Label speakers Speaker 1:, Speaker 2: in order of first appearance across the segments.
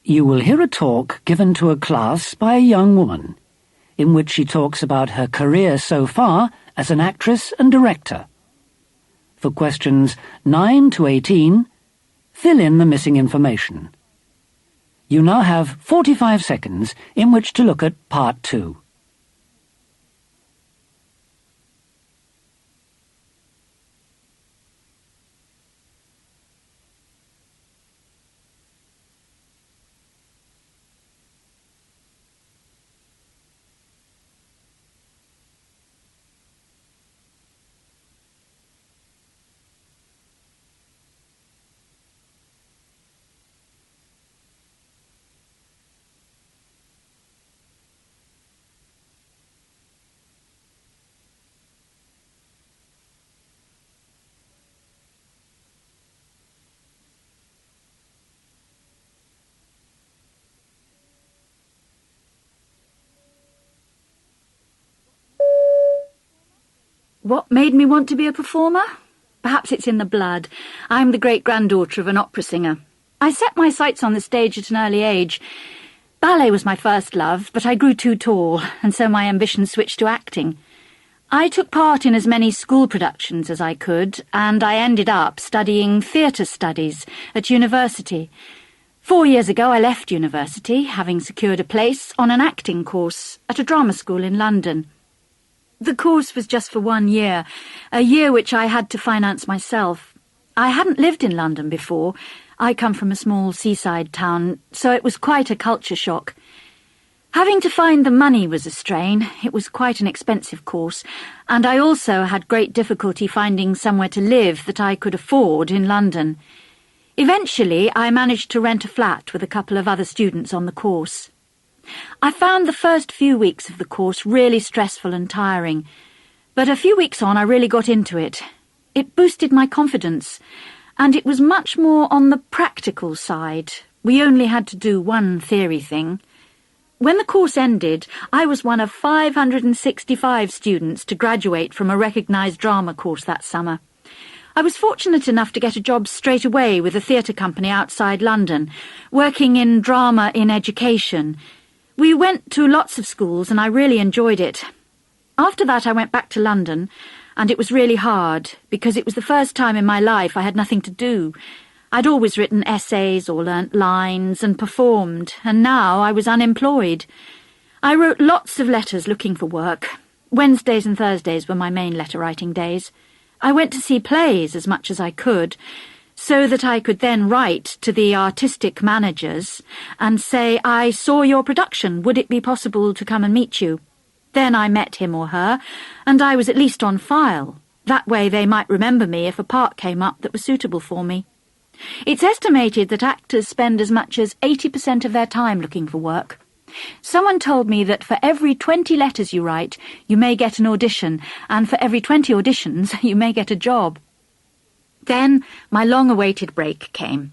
Speaker 1: You will hear a talk given to a class by a young woman, in which she talks about her career so far as an actress and director. For questions 9 to 18, fill in the missing information. You now have 45 seconds in which to look at Part 2.
Speaker 2: What made me want to be a performer? Perhaps it's in the blood. I'm the great-granddaughter of an opera singer. I set my sights on the stage at an early age. Ballet was my first love, but I grew too tall, and so my ambition switched to acting. I took part in as many school productions as I could, and I ended up studying theatre studies at university. 4 years ago I left university, having secured a place on an acting course at a drama school in London. The course was just for 1 year, a year which I had to finance myself. I hadn't lived in London before. I come from a small seaside town, so it was quite a culture shock. Having to find the money was a strain. It was quite an expensive course, and I also had great difficulty finding somewhere to live that I could afford in London. Eventually, I managed to rent a flat with a couple of other students on the course. I found the first few weeks of the course really stressful and tiring, but a few weeks on I really got into it. It boosted my confidence, and it was much more on the practical side. We only had to do one theory thing. When the course ended, I was one of 565 students to graduate from a recognised drama course that summer. I was fortunate enough to get a job straight away with a theatre company outside London, working in drama in education. We went to lots of schools and I really enjoyed it. After that I went back to London, and it was really hard because it was the first time in my life I had nothing to do. I'd always written essays or learnt lines and performed, and now I was unemployed. I wrote lots of letters looking for work. Wednesdays and Thursdays were my main letter-writing days. I went to see plays as much as I could, so that I could then write to the artistic managers and say, I saw your production, would it be possible to come and meet you? Then I met him or her, and I was at least on file. That way they might remember me if a part came up that was suitable for me. It's estimated that actors spend as much as 80% of their time looking for work. Someone told me that for every 20 letters you write, you may get an audition, and for every 20 auditions, you may get a job. Then my long-awaited break came.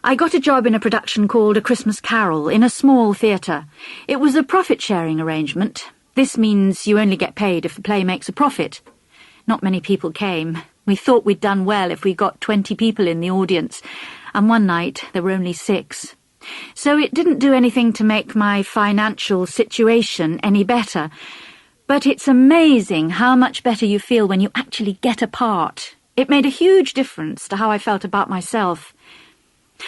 Speaker 2: I got a job in a production called A Christmas Carol in a small theatre. It was a profit-sharing arrangement. This means you only get paid if the play makes a profit. Not many people came. We thought we'd done well if we got 20 people in the audience, and one night there were only 6. So it didn't do anything to make my financial situation any better. But it's amazing how much better you feel when you actually get a part. It made a huge difference to how I felt about myself.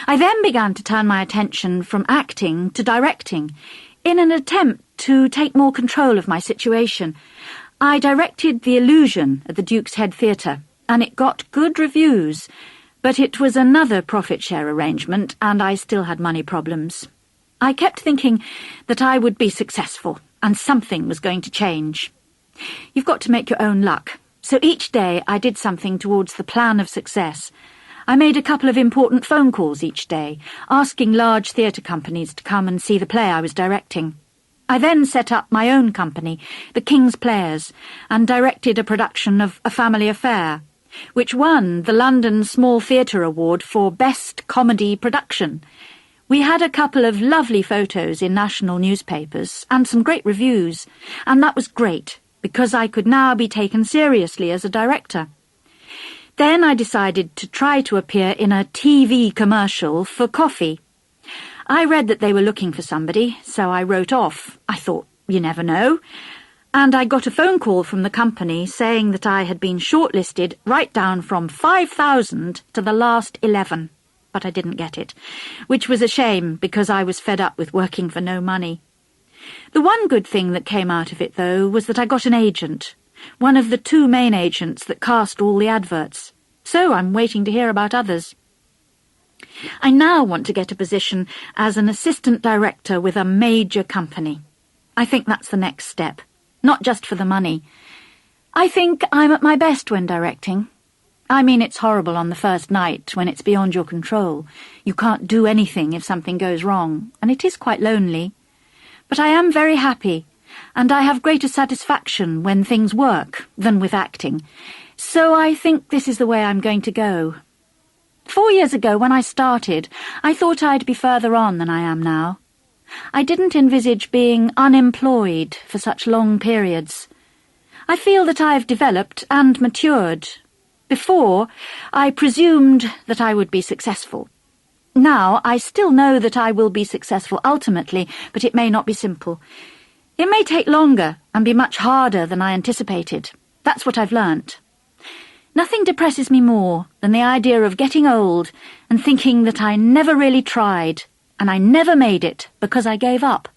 Speaker 2: I then began to turn my attention from acting to directing, in an attempt to take more control of my situation. I directed The Illusion at the Duke's Head Theatre, and it got good reviews, but it was another profit-share arrangement, and I still had money problems. I kept thinking that I would be successful, and something was going to change. You've got to make your own luck. So each day I did something towards the plan of success. I made a couple of important phone calls each day, asking large theatre companies to come and see the play I was directing. I then set up my own company, the King's Players, and directed a production of A Family Affair, which won the London Small Theatre Award for Best Comedy Production. We had a couple of lovely photos in national newspapers and some great reviews, and that was great, because I could now be taken seriously as a director. Then I decided to try to appear in a TV commercial for coffee. I read that they were looking for somebody, so I wrote off. I thought, you never know. And I got a phone call from the company saying that I had been shortlisted right down from 5,000 to the last 11. But I didn't get it, which was a shame because I was fed up with working for no money. The one good thing that came out of it, though, was that I got an agent, one of the 2 main agents that cast all the adverts. So I'm waiting to hear about others. I now want to get a position as an assistant director with a major company. I think that's the next step, not just for the money. I think I'm at my best when directing. I mean, it's horrible on the first night when it's beyond your control. You can't do anything if something goes wrong, and it is quite lonely. But I am very happy, and I have greater satisfaction when things work than with acting. So I think this is the way I'm going to go. 4 years ago, when I started, I thought I'd be further on than I am now. I didn't envisage being unemployed for such long periods. I feel that I've developed and matured. Before, I presumed that I would be successful. Now, I still know that I will be successful ultimately, but it may not be simple. It may take longer and be much harder than I anticipated. That's what I've learnt. Nothing depresses me more than the idea of getting old and thinking that I never really tried, and I never made it because I gave up.